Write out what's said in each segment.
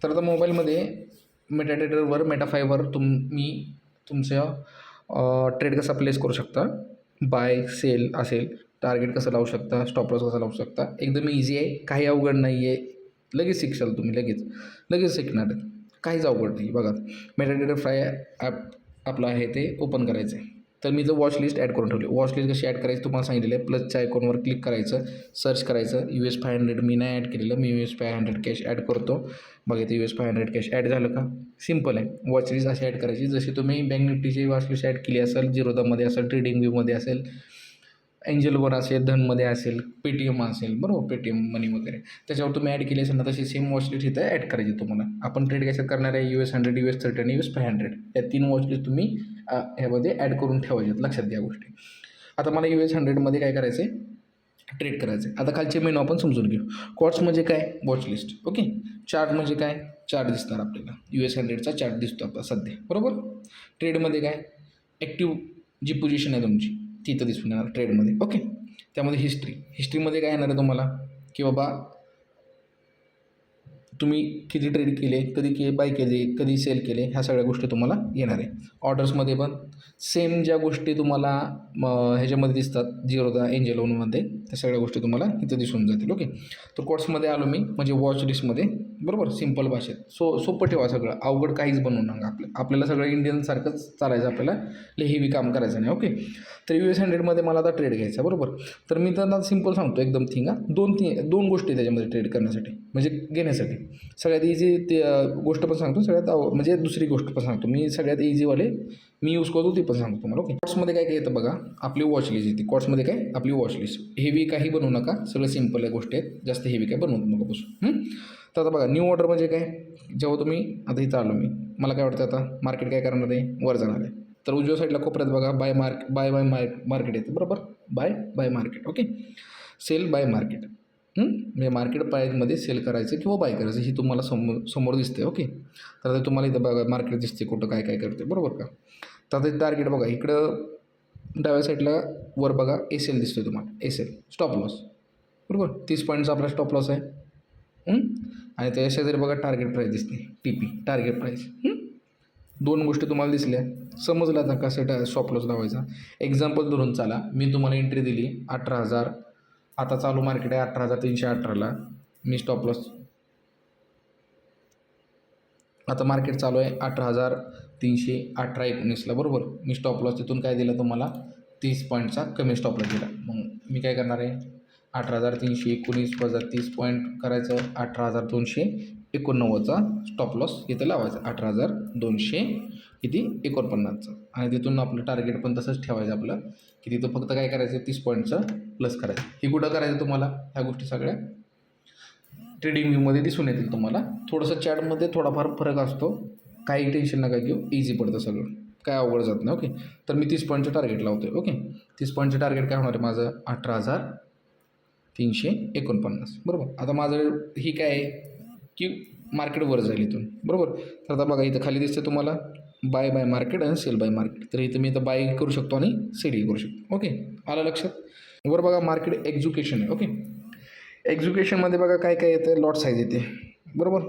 तर आता मोबाईलमध्ये मेटाट्रेडरवर मेटाफायवर तुम्ही तुमच्या ट्रेड कसा प्लेस करू शकता, बाय सेल असेल, टार्गेट कसं लावू शकता, स्टॉप लॉस कसा लावू शकता. एकदम इझी आहे, काही अवघड नाही आहे. लगेच शिकशाल तुम्ही, लगेच शिकणार आहे. काहीच अवघड नाही. बघा, मेटाट्रेडर फ्राय ॲप आपलं आहे ते ओपन करायचं आहे. तर मी जर वॉच लिस्ट ॲड करून ठेवली. वॉच लिस्ट कशी ॲड करायची तुम्हाला सांगितलेलं आहे. प्लसच्या आयकॉनवर क्लिक करायचं, सर्च करायचं. US 500 मी नाही ॲड केलेलं, मी US 500 कॅश ॲड करतो. बघा इथे US 500 कॅश ॲड झालं का? सिम्पल आहे. वॉच लिस्ट अशी ॲड करायची जशी तुम्ही बँक निफ्टीची वॉच लिस्ट ॲड केली असेल, झिरोदामध्ये असेल, ट्रेडिंग व्ह्यूमध्ये असेल, एंजल वन असेल, धनमध्ये असेल, पेटीएम असेल, बरोबर, पेटीएम मनी वगैरे त्याच्यावर तुम्ही ॲड केली असेल ना, तशी सेम वॉच लिस्ट इथं ॲड करायची तुम्हाला. आपण ट्रेड कशात करणार आहे? US 100, US 30 आणि US 500 या 3 वॉच लिस्ट तुम्ही ह्यामध्ये ॲड करून ठेवायच्यात. लक्षात घ्या गोष्टी. आता मला US 100मध्ये काय करायचं आहे? ट्रेड करायचं आहे. आता खालचे मेनू आपण समजून घेऊ. कॉट्स म्हणजे काय? Watch list. ओके. चार्ट म्हणजे काय? चार्ट दिसणार आपल्याला. US 100चा चार्ट दिसतो आपला सध्या, बरोबर. ट्रेडमध्ये काय? ॲक्टिव्ह जी पोझिशन आहे तुमची तिथं दिसून येणार ट्रेडमध्ये. ओके. त्यामध्ये हिस्ट्रीमध्ये काय येणार आहे तुम्हाला, की बाबा तुम्ही किती ट्रेड केले, कधी बाय केले, कधी सेल केले, ह्या सगळ्या गोष्टी तुम्हाला येणार आहे. ऑर्डर्समध्ये पण सेम ज्या गोष्टी तुम्हाला ह्याच्यामध्ये दिसतात झिरोदा एंजल वनमध्ये, त्या सगळ्या गोष्टी तुम्हाला इथं दिसून जातील. ओके. तर कोर्समध्ये आलो मी, म्हणजे वॉच लिस्टमध्ये, बरोबर, सिम्पल भाषेत. सोपं ठेवा सगळं, अवघड काहीच बनवू नका. आपल्याला सगळं इंडियनसारखंच चालायचं, आपल्याला लई हेवी काम करायचं नाही. ओके. तर US 100मध्ये मला आता ट्रेड घ्यायचा, बरोबर. तर मी त्यांना सिम्पल सांगतो एकदम थिंग. दोन गोष्टी त्याच्यामध्ये ट्रेड करण्यासाठी, म्हणजे घेण्यासाठी. सगळ्यात इझी ते गोष्ट पण सांगतो, म्हणजे दुसरी गोष्ट पण सांगतो. मी सगळ्यात इझीवाले मी यूज करतो ते पण सांगतो तुम्हाला. ओके. कॉट्समध्ये काय येतं बघा, आपली वॉच लिस्ट येते. कॉट्समध्ये काय? आपली वॉच लिस्ट. हेवी काही बनवू नका, सगळं सिम्पल आहे गोष्टी आहेत, जास्त हेवी काय बनवू नका बसून. तर आता बघा, न्यू ऑर्डर म्हणजे काय? जेव्हा तुम्ही आता इथं आलो मी, मला काय वाटतं आता मार्केट काय करणार आहे? वर जाणार आहे. तर उजव्या साईडला कोपऱ्यात बघा बाय मार्केट येतं, बरोबर. Buy market. Okay. Sell buy market. म्हणजे मार्केट प्राईजमध्ये सेल करायचं किंवा बाय करायचं ही तुम्हाला समोर दिसते. ओके. तर आता तुम्हाला इथं बघा मार्केट दिसते कुठं काय काय करते, बरोबर का. तर आता टार्गेट बघा, इकडं डाव्या साईडला वर बघा SL दिसतोय तुम्हाला, SL स्टॉप लॉस, बरोबर. 30 पॉईंटचा आपला स्टॉप लॉस आहे. आणि त्या शेजारी बघा टार्गेट प्राईस दिसते, TP टार्गेट प्राईस. दोन गोष्टी तुम्हाला दिसल्या, समजलं आता कसं स्टॉप लॉस लावायचा. एक्झाम्पल धरून चाला. मी तुम्हाला एंट्री दिली 18,000, आता चालू मार्केट आहे 18,318ला. मी स्टॉप लॉस, आता मार्केट चालू आहे 18,318-19ला, बरोबर. मी स्टॉप लॉस तिथून काय दिला तुम्हाला? 30 पॉईंटचा कमी स्टॉप लॉस दिला. मग मी काय करणार आहे? 18,319 वजा 30 पॉईंट करायचं, 18,289चा स्टॉप लॉस इथं लावायचा, 18,249चा. आणि तिथून आपलं टार्गेट पण तसंच ठेवायचं आपलं, की तिथं फक्त काय करायचं? 30 पॉईंटचं प्लस करायचं. ही कुठं करायचं तुम्हाला? ह्या गोष्टी सगळ्या ट्रेडिंग व्ह्यूमध्ये दिसून येतील तुम्हाला. थोडंसं चॅटमध्ये थोडाफार फरक असतो, काही टेन्शन नका घेऊ, इझी पडतं सगळं, काय अवघड जात नाही. ओके. तर मी 30 पॉईंटचं टार्गेट लावतो आहे. ओके. 30 पॉईंटचं टार्गेट काय होणार आहे माझं? 18,349, बरोबर. आता माझं ही काय आहे की मार्केट वर जाईल इथून, बरोबर. तर आता बघा इथं खाली दिसतं तुम्हाला बाय मार्केट आणि सेल बाय मार्केट. तर इथं मी इथं बाय करू शकतो आणि सेलही करू शकतो. ओके. आलं लक्षात? वर बघा मार्केट एक्झिक्युशन आहे. ओके. एक्झिक्युशनमध्ये बघा काय काय येतं? लॉट साईज येते, बरोबर.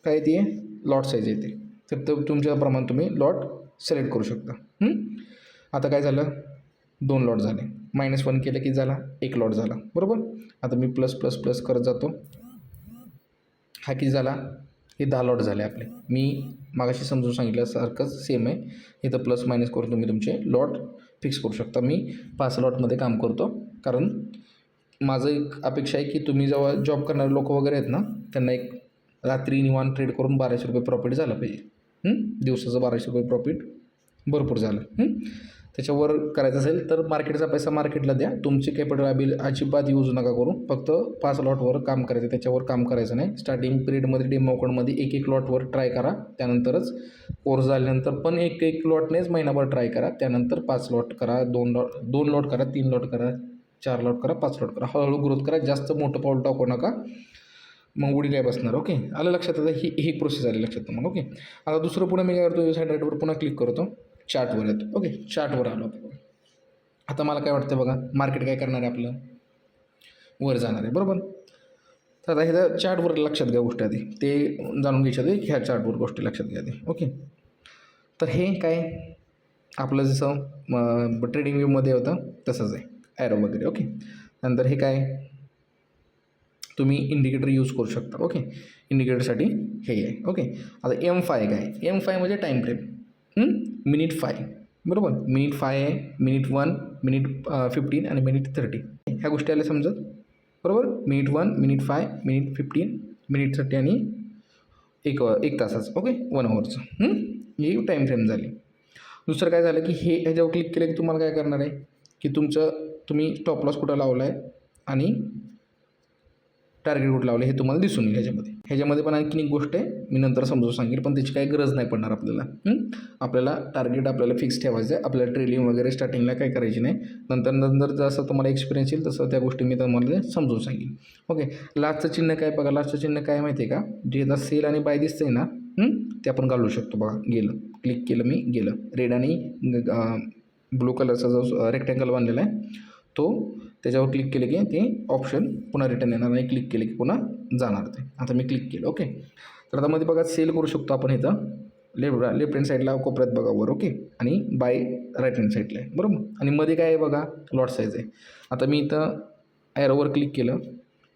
काय येते? लॉट साईज येते. तर तुमच्याप्रमाणे तुम्ही लॉट सिलेक्ट करू शकता. आता काय झालं? 2 लॉट झाले. -1 केलं की झाला 1 लॉट झाला, बरोबर. आता मी प्लस करत जातो. हा किती झाला? हे 10 लॉट झाले आपले. मी मागाशी समजून सांगितल्यासारखंच सेम आहे. इथं प्लस मायनस करून तुम्ही तुमचे लॉट फिक्स करू शकता. मी 5 लॉटमध्ये काम करतो, कारण माझं एक अपेक्षा आहे की तुम्ही जेव्हा जॉब करणारे लोक वगैरे आहेत ना, त्यांना एक रात्री निवांत ट्रेड करून ₹1200 प्रॉफिट झालं पाहिजे. दिवसाचं ₹1200 प्रॉफिट भरपूर झालं. त्याच्यावर करायचं असेल तर मार्केटचा पैसा मार्केटला द्या. तुमची कॅपिटल अजिबात यूज नका करू. फक्त 5 लॉटवर काम करायचं, त्याच्यावर काम करायचं नाही. स्टार्टिंग पिरियडमध्ये डेमो अकाउंटमध्ये 1 लॉटवर ट्राय करा. त्यानंतरच कोर्स झाल्यानंतर पण 1 लॉटनेच महिनाभर ट्राय करा. त्यानंतर 5 लॉट करा, 2 लॉट करा, 3 लॉट करा, 4 लॉट करा, 5 लॉट करा. हळूहळू ग्रोथ करा. जास्त मोठं पाऊल टाकू नका, मग उडी काय बसणार. ओके. आलं लक्षात? आता ही प्रोसेस आली लक्षात तुम्हाला. ओके. आता दुसरं पुढे मी काय करतो? US 100वर पुन्हा क्लिक करतो, चार्टवर येतो. ओके. चार्टवर आलो. आता मला काय वाटतं बघा, मार्केट काय करणार आहे? आपलं वर जाणार आहे, बरोबर. तर आता ह्या चार्टवर लक्षात घ्या गोष्टी आधी, ते जाणून घ्यायच्या आधी ह्या चार्टवर गोष्टी लक्षात घ्या आधी. ओके, तर हे काय आपलं जसं ट्रेडिंग व्ह्यूमध्ये होतं तसंच आहे, ॲरो वगैरे. ओके, नंतर हे काय तुम्ही इंडिकेटर यूज करू शकता. ओके, इंडिकेटरसाठी हे आहे. ओके, आता M5 काय, M5 म्हणजे टाईम फ्रेम, मिनिट 5 बरोबर. मिनिट 5 आहे, मिनिट 1, मिनिट 15 आणि मिनिट 30 ह्या गोष्टी आल्या समजत बरोबर. मिनिट 1, मिनिट 5, मिनिट 15, मिनिट 30 आणि एक तासाचं. ओके, 1 आवरचं. ही टाईम फ्रेम झाली. दुसरं काय झालं की हे ह्याच्यावर क्लिक केलं की तुम्हाला काय करणार आहे की तुम्ही स्टॉप लॉस कुठं लावला आहे आणि टार्गेट कुठं लावलं हे तुम्हाला दिसून येईल ह्याच्यामध्ये पण आणखीन एक गोष्ट आहे, मी नंतर समजून सांगेल, पण त्याची काही गरज नाही पडणार आपल्याला टार्गेट आपल्याला फिक्स ठेवायचं आहे. आपल्याला ट्रेडिंग वगैरे स्टार्टिंगला काय करायची नाही, नंतर जसं तुम्हाला एक्सपिरियन्स येईल तसं त्या गोष्टी मी तुम्हाला समजून सांगेन. ओके, लास्टचं चिन्ह काय बघा, लास्टचं चिन्ह काय माहिती आहे का, जे आता सेल आणि बाय दिसतंय ना ते आपण घालू शकतो बघा. गेलं, क्लिक केलं मी, गेलं. रेड आणि ब्लू कलरचा जो रेक्टँगल बनलेला आहे तो, त्याच्यावर क्लिक केले की ते ऑप्शन पुन्हा रिटर्न येणार आणि क्लिक केले की पुन्हा जाणार ते. आता मी क्लिक केलं. ओके, तर आता मध्ये बघा सेल करू शकतो आपण इथं लेफ्ट हँड साईडला कोपऱ्यात बघा वर. ओके, आणि बाय राईट हँड साईडला आहे बरोबर. आणि मध्ये काय आहे बघा, लॉट साईज आहे. आता मी इथं ॲरोवर क्लिक केलं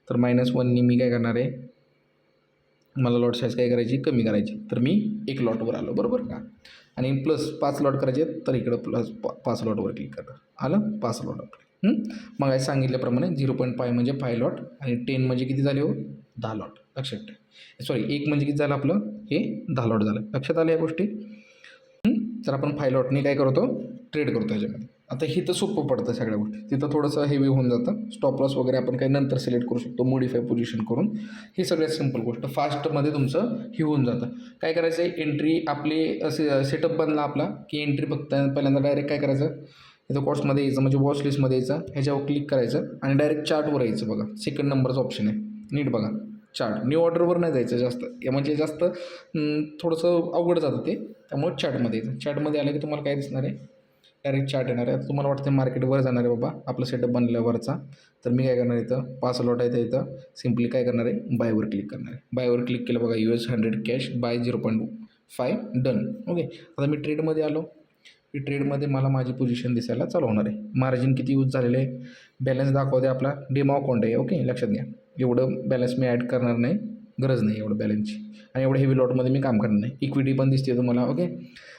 तर -1नी मी काय करणार आहे, मला लॉट साईज काय करायची, कमी करायची, तर मी 1 लॉटवर आलो बरोबर का. आणि प्लस 5 लॉट करायचे तर इकडं प्लस 5 लॉटवर क्लिक करणार. आलं 5 लॉट आपले. मग सांगितल्याप्रमाणे 0.5 म्हणजे 5 लॉट आणि 10 म्हणजे किती झाले हो, 10 लॉट. लक्षात ठेवा. सॉरी, 1 म्हणजे किती झालं आपलं, हे 10 लॉट झालं. लक्षात आलं या गोष्टी. तर आपण 5 लॉटनी काय करतो, ट्रेड करतो ह्याच्यामध्ये. आता हे तर सोपं पडतं सगळ्या गोष्टी, तिथं थोडंसं हेवी होऊन जातं. स्टॉप लॉस वगैरे आपण काही नंतर सिलेक्ट करू शकतो मॉडिफाय पोझिशन करून. ही सगळ्यात सिंपल गोष्ट, फास्टमध्ये तुमचं हे होऊन जातं. काय करायचं आहे, एंट्री आपली सेटअप बनला आपला की एंट्री फक्त पहिल्यांदा डायरेक्ट काय करायचं, इथं कॉस्टमध्ये यायचं म्हणजे वॉच लिस्टमध्ये यायचं, ह्याच्यावर क्लिक करायचं आणि डायरेक्ट चार्टवर यायचं. बघा सेकंड नंबरचं ऑप्शन आहे, नीट बघा. चार्ट, न्यू ऑर्डरवर नाही जायचं जास्त, म्हणजे जास्त थोडंसं अवघड जातं ते, त्यामुळे चार्टमध्ये यायचं. चार्टमध्ये आलं की तुम्हाला काय दिसणार आहे, डायरेक्ट चार्ट येणार आहे. तुम्हाला वाटतं मार्केटवर जाणार आहे बाबा आपलं सेटअप बनल्यावरचा, तर मी काय करणार, इथं 5 लॉट आहे इथं सिम्पली काय करणार आहे, बायवर क्लिक करणार आहे. बायवर क्लिक केलं बघा, US100 cash bye 0.5 done. Okay, आता मी ट्रेडमध्ये आलो की ट्रेडमध्ये मला माझी पोझिशन दिसायला चालू होणार आहे. मार्जिन किती यूज झालेलं आहे, बॅलन्स दाखवते आपला, डेमो अकाउंट आहे. ओके, लक्षात घ्या, एवढं बॅलन्स मी ॲड करणार नाही, गरज नाही एवढं बॅलन्सची, आणि एवढं हेवी लॉटमध्ये मी काम करणार नाही. इक्विटी पण दिसते तुम्हाला. ओके,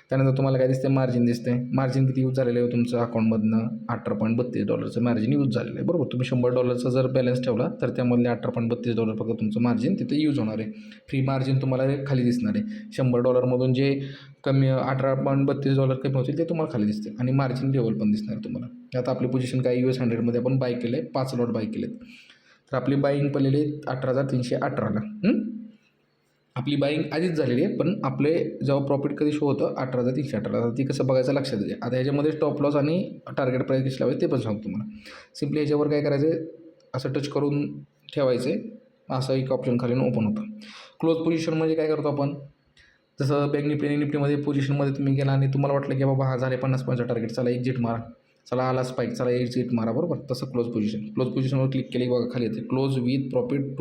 त्यानंतर तुम्हाला काय दिसते, मार्जिन दिसते. मार्जिन किती यूज झालेलं आहे तुमचं अकाउंटमधनं, $18.32 मार्जिन यूज झालेलं आहे बरोबर. तुम्ही $100 जर बॅलन्स ठेवला तर त्यामधले $18.32 फक्त तुमचं मार्जिन तिथे यूज होणार आहे. फ्री मार्जिन तुम्हाला खाली दिसणार आहे. $100मधून जे कमी $18.32 कमी होतील ते तुम्हाला खाली दिसते आणि मार्जिन लेवल पण दिसणार तुम्हाला. आता आपली पोझिशन काय, US100मध्ये आपण बाय केलं आहे, 5 लॉट बाय केलेत. तर आपली बाईंग पडलेली 18,318ला. आपली बाईंग आधीच झालेली आहे, पण आपले जेव्हा प्रॉफिट कधी शो होतं 18,318. ती कसं बघायचं लक्षात द्या. आता ह्याच्यामध्ये स्टॉप लॉस आणि टार्गेट प्राईस कशी लावायची ते पण सांगतो तुम्हाला. सिम्पली ह्याच्यावर काय करायचं आहे, असं टच करून ठेवायचं आहे, असं एक ऑप्शन खाली ओपन होतं. क्लोज पोझिशन म्हणजे काय करतो आपण, जसं बँक निफ्टीमध्ये पोझिशनमध्ये तुम्ही गेला आणि तुम्हाला वाटलं की बाबा हा झाले 50 पॉईंटचा टार्गेट, चला एक्झिट मारा, चला आला स्पाईक, चला एक्झिट मारा बरोबर. तसं क्लोज पोझिशनवर क्लिक केली बघा खाली येते, क्लोज विथ प्रॉफिट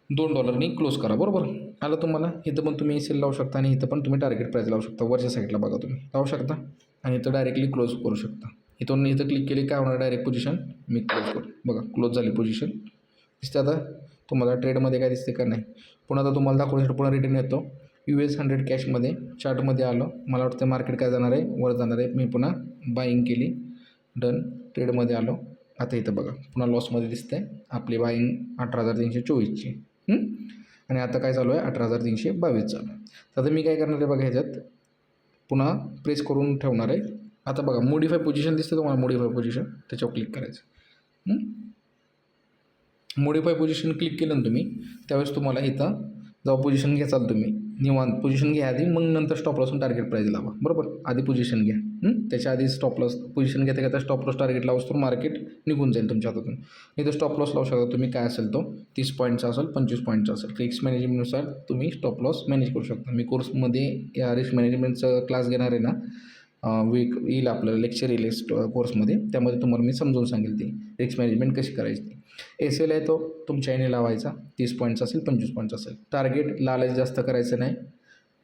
$2.2 क्लोज करा बरोबर. आलं तुम्हाला. इथं पण तुम्ही सेल लावू शकता आणि इथं पण तुम्ही टार्गेट प्राईस लावू शकता. वरच्या साईडला बघा तुम्ही लावू शकता आणि इथं डायरेक्टली क्लोज करू शकता. इथं क्लिक केली काय होणार, डायरेक्ट पोझिशन मी क्लोज करू. बघा क्लोज झाली पोझिशन दिसते. आता तुम्हाला ट्रेडमध्ये काय दिसते का नाही. पुन्हा आता तुम्हाला दाखवण्यासाठी पुन्हा रिटर्न येतो. US100 कॅशमध्ये चार्टमध्ये आलो, मला वाटतं मार्केट काय जाणार आहे, वर जाणार आहे. मी पुन्हा बाईंग केली, डन. ट्रेडमध्ये आलो. आता इथं बघा पुन्हा लॉसमध्ये दिसतं आहे. आपली बाईंग 18,324ची आणि आता काय चालू आहे, 18,322 चालू आहे. तर आता मी काय करणार आहे बघा, ह्याच्यात पुन्हा प्रेस करून ठेवणार आहे. आता बघा मॉडिफाय पोझिशन दिसतं तुम्हाला, मॉडिफाय पोझिशन त्याच्यावर क्लिक करायचं. मॉडिफाय पोझिशन क्लिक केलं ना तुम्ही, त्यावेळेस तुम्हाला इथं जेव्हा पोझिशन घ्याचाल तुम्ही निवांत पोझिशन घ्या आधी, मग नंतर स्टॉप लॉस टार्गेट प्राईस लावा बरोबर. आधी पोझिशन घ्या, त्याच्या आधी स्टॉप लॉस पोझिशन घेता स्टॉप लॉस टार्गेट लावस तर मार्केट निघून जाईल तुमच्या हातातून. इथं स्टॉप लॉस लावू शकता तुम्ही, काय असेल तो 30 पॉईंटचा असेल, 25 पॉईंटचा असेल. रिस्क मॅनेजमेंटनुसार तुम्ही स्टॉप लॉस मॅनेज करू शकता. मी कोर्समध्ये या रिस्क मॅनेजमेंटचा क्लास घेणार आहे ना, वीक येईल, आपलं लेक्चर येईल कोर्समध्ये, त्यामध्ये तुम्हाला मी समजून सांगेल ती रिस्क मॅनेजमेंट कशी करायची ती. एस एल आहे तो तुमच्या याने लावायचा, 30 पॉईंटचा असेल 25 पॉईंटचा असेल. टार्गेट लालच जास्त करायचं नाही.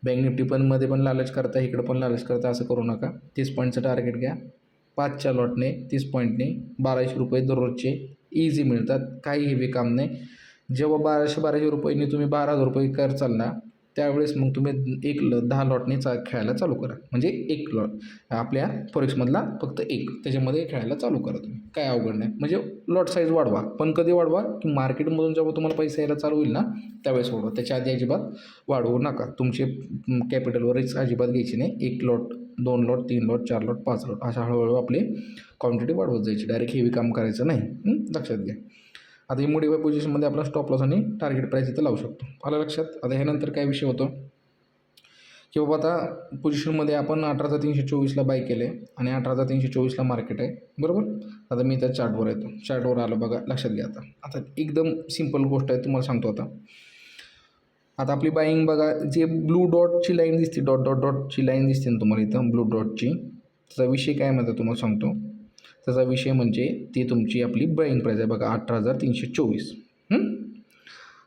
बँक निफ्टी पण मध्ये पण लालच करता, इकडं पण लालच करता, असं करू नका. 30 पॉईंटचं टार्गेट घ्या. 5च्या लॉटने 30 पॉईंटने 1200 रुपये दररोजचे इझी मिळतात, काही हेवी काम नाही. जेव्हा 1200 रुपयांनी तुम्ही 12,000 रुपये करचाल ना, त्यावेळेस मग तुम्ही 10 लॉटने खेळायला चालू करा. म्हणजे 1 लॉट आपल्या फॉरेक्समधला फक्त 1 त्याच्यामध्ये खेळायला चालू करा तुम्ही, काय अवघड नाही. म्हणजे लॉट साईज वाढवा, पण कधी वाढवा की मार्केटमधून जेव्हा तुम्हाला पैसा यायला चालू होईल ना, त्यावेळेस वाढवा. त्याच्या आधी अजिबात वाढवू नका. तुमचे कॅपिटलवर रिस्क अजिबात घ्यायची नाही. 1 lot, 2 lot, 3 lot, 4 lot, 5 lot अशा हळूहळू आपली क्वांटिटी वाढवत जायची. डायरेक्ट हेवी काम करायचं नाही, लक्षात घ्या. आता ही मोडिफाय पोझिशनमध्ये आपला स्टॉप लॉस आणि टार्गेट प्राईस इथं लावू शकतो. आलं लक्षात. आता ह्यानंतर काय विषय होतो की बाबा आता पोझिशनमध्ये आपण 18,324ला बाय केलं आहे आणि 18,324ला मार्केट आहे, बरोबर. आता मी त्या चार्टवर येतो, चार्टवर आलं बघा, लक्षात घ्या. आता एकदम सिम्पल गोष्ट आहे, तुम्हाला सांगतो. आता आपली बाईंग बघा, जे ब्लू डॉटची लाईन दिसते, डॉटची लाईन दिसते ना तुम्हाला इथं ब्लू डॉटची, त्याचा विषय काय म्हणतो तुम्हाला सांगतो. त्याचा विषय म्हणजे ती तुमची आपली बाईंग प्राईस आहे बघा, 18,324.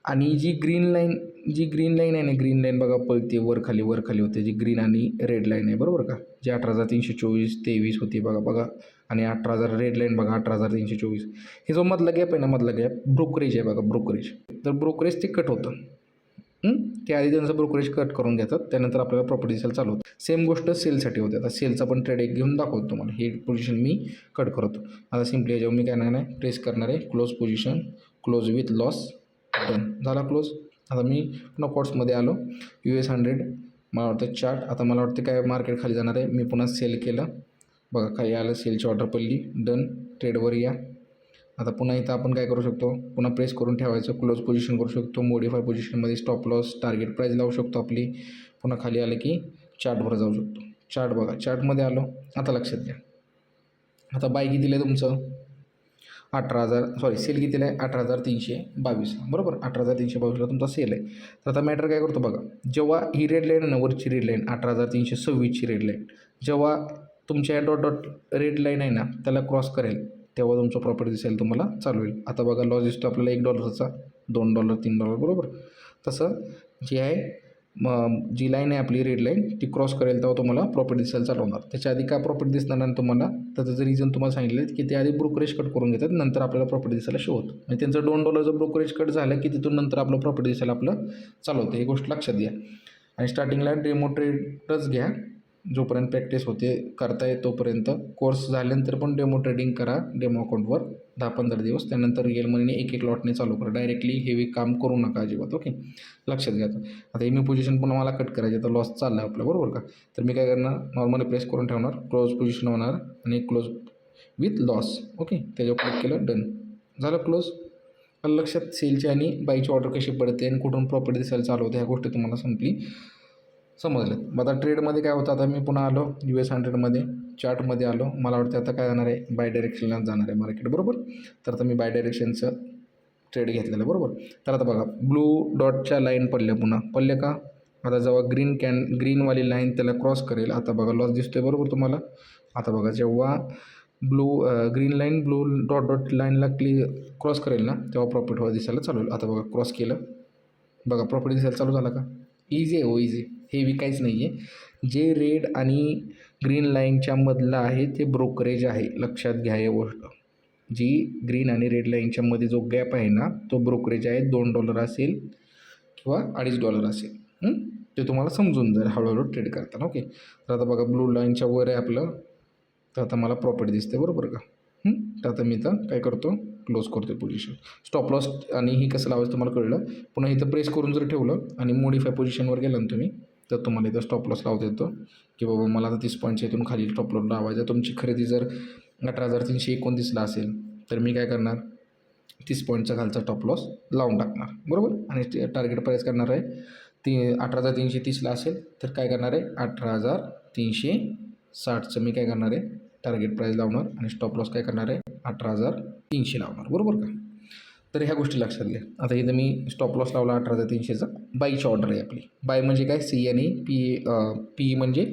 आणि जी ग्रीन लाईन आहे ना, ग्रीन लाईन बघा पळते वर खाली होते, जी ग्रीन आणि रेड लाईन आहे, बरोबर का. जी 18,324 23 होती बघा आणि 18,000 रेड लाईन बघा, 18,324. हे जो मधला गॅप आहे ना, मधला गॅप ब्रोकरेज आहे बघा, ब्रोकरेज. तर ब्रोकरेज ते कट होतं. त्याआधी त्यांचं ब्रोकरेज कट करून घेतात, त्यानंतर आपल्याला प्रॉपर्टी सेल चालू होतं. सेम गोष्ट सेलसाठी होते. आता सेलचा पण ट्रेड एक घेऊन दाखवतो तुम्हाला. ही पोझिशन मी कट करतो. आता सिम्पली याच्यावर मी काय नाही प्रेस करणार आहे, close position, close with loss, done झाला क्लोज. आता मी पुन्हा कॉट्समध्ये आलो, US100 मला वाटतं चार्ट. आता मला वाटतं काय मार्केट खाली जाणार आहे, मी पुन्हा सेल केलं बघा, खाली आलं, सेलची ऑर्डर पडली, डन. ट्रेडवर या. आता पुन्हा इथं आपण काय करू शकतो, पुन्हा प्रेस करून ठेवायचं, क्लोज पोझिशन करू शकतो, मॉडिफाय पोझिशनमध्ये स्टॉप लॉस टार्गेट प्राईस लावू शकतो आपली. पुन्हा खाली आलं की चार्टवर जाऊ शकतो. चार्ट बघा, चार्टमध्ये आलो. आता लक्षात घ्या, आता बाय कितीला आहे तुमचं 18,000, सेल कितीला आहे 18,322, बरोबर. 18,322ला तुमचा सेल आहे. तर आता मॅटर काय करतो बघा, जेव्हा ही रेड लाईन आहे ना, वरची रेड लाईन 18,326ची रेड लाईन, जेव्हा तुमच्या डॉट रेड लाईन आहे ना, त्याला क्रॉस करेल, तेव्हा तुमचं प्रॉफिट दिसेल तुम्हाला चालू होईल. आता बघा लॉस दिसतो आपल्याला $1चा, $2, $3, बरोबर. तसं जे आहे जी लाईन आहे आपली रेड लाईन, ती क्रॉस करेल तेव्हा तुम्हाला प्रॉफिट दिसायला चालू होणार. त्याच्या आधी काय प्रॉफिट दिसणार नाही तुम्हाला, तर त्याचं रिझन तुम्हाला सांगितलं की ते आधी ब्रोकरेज कट करून घेतात, नंतर आपल्याला प्रॉफिट दिसायला शो होतं. आणि त्यांचं $2 ब्रोकरेज कट झालं की तिथून नंतर आपलं प्रॉफिट दिसायला आपलं चालू होतं. ही गोष्ट लक्षात घ्या. आणि स्टार्टिंगला डेमो ट्रेडच घ्या, जोपर्यंत प्रॅक्टिस होते करता येत तोपर्यंत. कोर्स झाल्यानंतर पण डेमो ट्रेडिंग करा, डेमो अकाउंटवर 10-15 दिवस. त्यानंतर रिअल मनीने एक लॉटने चालू करा. डायरेक्टली हेवी काम करू नका अजिबात, ओके. लक्षात घ्या. आता मी पोझिशन पण मला कट करायची, तर लॉस चालला आहे आपला, बरोबर का. तर मी काय करणार, नॉर्मली प्रेस करून ठेवणार, क्लोज पोझिशन होणार आणि क्लोज विथ लॉस, ओके. त्याच्यावर क्लिक केलं, डन झालं क्लोज. लक्षात सेलची आणि बायची ऑर्डर कशी पडते आणि कुठून प्रॉफिट दिसायला चालू होते, ह्या गोष्टी तुम्हाला संपली समजलं. आता ट्रेडमध्ये काय होतं, आता मी पुन्हा आलो US100मध्ये, चार्टमध्ये आलो. मला वाटतं आता काय जाणार आहे, बाय डायरेक्शनला जाणार आहे मार्केट, बरोबर. तर आता मी बाय डायरेक्शनचं ट्रेड घेतलेलं, बरोबर. तर आता बघा ब्लू डॉटच्या लाईन पडल्या पडल्या का. आता जेव्हा ग्रीनवाली लाईन त्याला क्रॉस करेल, आता बघा लॉस दिसतो आहे, बरोबर तुम्हाला. आता बघा जेव्हा ग्रीन लाईन ब्लू डॉट लाईनला क्रॉस करेल ना, तेव्हा प्रॉफिट दिसायला चालू होईल. आता बघा क्रॉस केलं, बघा प्रॉफिट दिसायला चालू झाला का. इझी आहे हो, इझी. हेवी काहीच नाही आहे. जे रेड आणि ग्रीन लाईनच्या मधलं आहे ते ब्रोकरेज आहे, लक्षात घ्या या गोष्ट. जी ग्रीन आणि रेड लाईनच्या मध्ये जो गॅप आहे ना, तो ब्रोकरेज आहे. $2 असेल किंवा $2.5 असेल, ते तुम्हाला समजून जाईल हळूहळू ट्रेड करताना, ओके. तर आता बघा ब्लू लाईनच्या वर आहे आपलं, तर आता मला प्रॉफिट दिसते, बरोबर का. तर आता मी इथं काय करतो, क्लोज करतो पोझिशन. स्टॉप लॉस आणि ही कसं लावायचं तुम्हाला कळलं. पुन्हा इथं प्रेस करून जर ठेवलं आणि मॉडिफाय पोझिशनवर गेलं ना तुम्ही, तर तुम्हाला इथं स्टॉप लॉस लावता येतो की बाबा मला आता 30 पॉईंटच्या इथून खाली स्टॉप लॉस लावायचा. तुमची खरेदी जर 18,329ला असेल, तर मी काय करणार, 30 पॉईंटचा खालचा स्टॉप लॉस लावून टाकणार, बरोबर. आणि टार्गेट प्राईस करणार आहे 18,330ला असेल, तर काय करणार आहे 18,360चं मी काय करणार आहे टार्गेट प्राईस लावणार आणि स्टॉप लॉस काय करणार आहे 18,300 लावणार, बरोबर का. तर ह्या गोष्टी लक्षात घ्या. आता इथं मी स्टॉप लॉस लावला 18,300चा. बायची ऑर्डर आहे आपली. बाय म्हणजे काय, सी आणि पी म्हणजे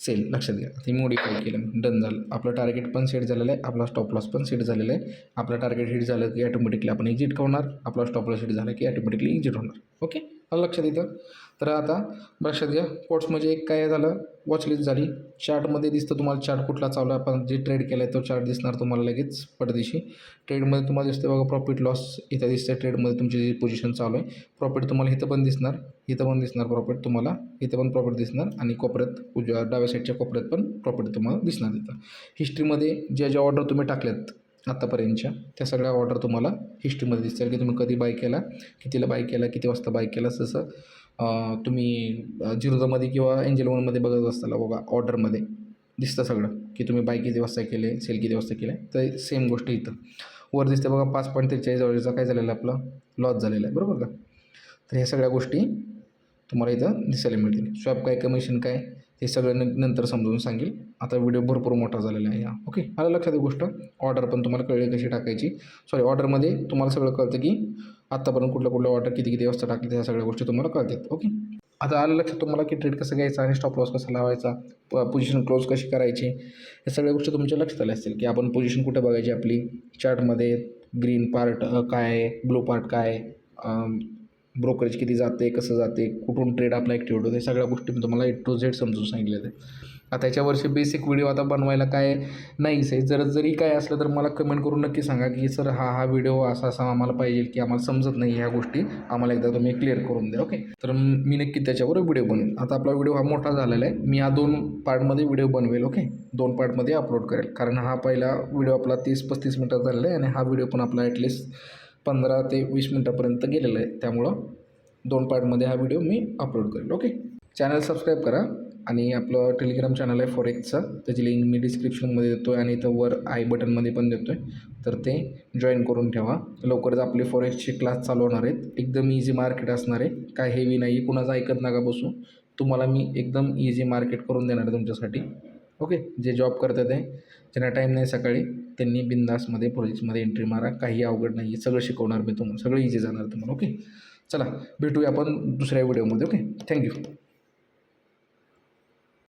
सेल लक्षात घ्या. ते मॉडिफाय केलं, डन झालं. आपलं टार्गेट पण सेट झालेलं आहे, आपला स्टॉप लॉस पण सेट झालेला आहे. आपलं टार्गेट हिट झालं की ॲटोमॅटिकली आपण एक्झिट होणार, आपला स्टॉप लॉस हिट झाला की ॲटोमॅटिकली एक्झिट होणार. ओके, आलं लक्षात येतं. तर आता लक्षात घ्या, पोर्ट्स म्हणजे एक काय झालं, वॉचलिस्ट झाली. चार्टमध्ये दिसतं तुम्हाला चार्ट कुठला चालू आहे, आपण जे ट्रेड केला आहे तो चार्ट दिसणार तुम्हाला लगेच पडदिशी. ट्रेडमध्ये तुम्हाला दिसतं बघा प्रॉफिट लॉस इथं दिसतं, ट्रेडमध्ये तुमची जी पोझिशन चालू आहे. प्रॉफिट तुम्हाला इथं पण दिसणार, इथं पण दिसणार प्रॉफिट तुम्हाला, इथं पण प्रॉफिट दिसणार आणि कोपऱ्यात उजव्या डाव्या साईडच्या कोपऱ्यात पण प्रॉफिट तुम्हाला दिसणार. इथं हिस्ट्रीमध्ये ज्या ज्या ऑर्डर तुम्ही टाकल्यात आत्तापर्यंतच्या त्या सगळ्या ऑर्डर तुम्हाला हिस्ट्रीमध्ये दिसतील की तुम्ही कधी बाय केला, कितीला बाय केला, किती वाजता बाय केला. तसं तुम्ही जिरोदामध्ये किंवा एंजल वनमध्ये बघत असताना बघा ऑर्डरमध्ये दिसतं सगळं की तुम्ही बाय किती वाजता केले, सेल किती वाजता केलं आहे. तर सेम गोष्ट इथं वर दिसते बघा 5.43 काय झालेलं आहे, आपलं लॉस झालेला आहे, बरोबर का. तर ह्या सगळ्या गोष्टी तुम्हाला इथं दिसायला मिळतील. स्वॅप काय, कमिशन काय, हे सगळं नंतर समजावून सांगेल. आता व्हिडिओ भरपूर मोठा झालेला आहे हा. ओके, आलं लक्षात गोष्ट. ऑर्डर पण तुम्हाला कळली कशी टाकायची. सॉरी, ऑर्डरमध्ये तुम्हाला सगळं कळतं की आत्तापर्यंत कुठल्या ऑर्डर किती किती वाजता टाकली, ह्या सगळ्या गोष्टी तुम्हाला कळतात. ओके, आता आलं लक्षात तुम्हाला की ट्रेड कसं घ्यायचा आणि स्टॉप लॉस कसा लावायचा, पोझिशन क्लोज कशी करायची, या सगळ्या गोष्टी तुमच्या लक्षात आल्या असतील की आपण पोझिशन कुठे बघायची आपली. चार्टमध्ये ग्रीन पार्ट काय आहे, ब्लू पार्ट काय आहे, ब्रोकरेज किती जाते, कसं जाते, कुठून ट्रेड आपला ॲक्टिव्ह होतो, हे सगळ्या गोष्टी मी तुम्हाला A to Z समजून सांगितलेलं आहे. आता याच्यावरचे बेसिक व्हिडिओ आता बनवायला काय नाहीच आहे. जरी काय असलं तर मला कमेंट करून नक्की सांगा की सर हा व्हिडिओ असा आम्हाला पाहिजे की आम्हाला समजत नाही ह्या गोष्टी, आम्हाला एकदा तुम्ही क्लिअर करून द्या. ओके, तर मी नक्की त्याच्यावर व्हिडिओ बनवेल. आता आपला व्हिडिओ हा मोठा झालेला आहे, मी हा 2 पार्टमध्ये व्हिडिओ बनवेल. ओके, 2 पार्टमध्ये अपलोड करेल, कारण हा पहिला व्हिडिओ आपला 30-35 मिनटात झालेला आहे आणि हा व्हिडिओ पण आपला ॲटलिस्ट 15 ते 20 मिनटापर्यंत गेलेला आहे. त्यामुळं 2 पार्टमध्ये हा व्हिडिओ मी अपलोड करेल. ओके, चॅनल सबस्क्राईब करा आणि आपलं टेलिग्राम चॅनल आहे फॉरेक्सचं, त्याची लिंक मी डिस्क्रिप्शनमध्ये देतो आहे आणि इथं वर आय बटनमध्ये पण देतो आहे, तर ते जॉईन करून ठेवा. लवकरच आपले फॉरेक्सचे क्लास चालू होणार आहेत. एकदम इझी मार्केट असणार आहे, काय हेवी नाही, कुणाचं ऐकत नका बसू. तुम्हाला मी एकदम इझी मार्केट करून देणार आहे तुमच्यासाठी. ओके, जे जॉब करतात आहे, ज्यांना टाईम नाही सकाळी, त्यांनी बिंदासमध्ये फॉरेक्समध्ये एंट्री मारा. काही अवघड नाही आहे, सगळं शिकवणार मी तुम्हाला, सगळं इझी जाणार तुम्हाला. ओके, चला भेटूया आपण दुसऱ्या व्हिडिओमध्ये. Okay, thank you.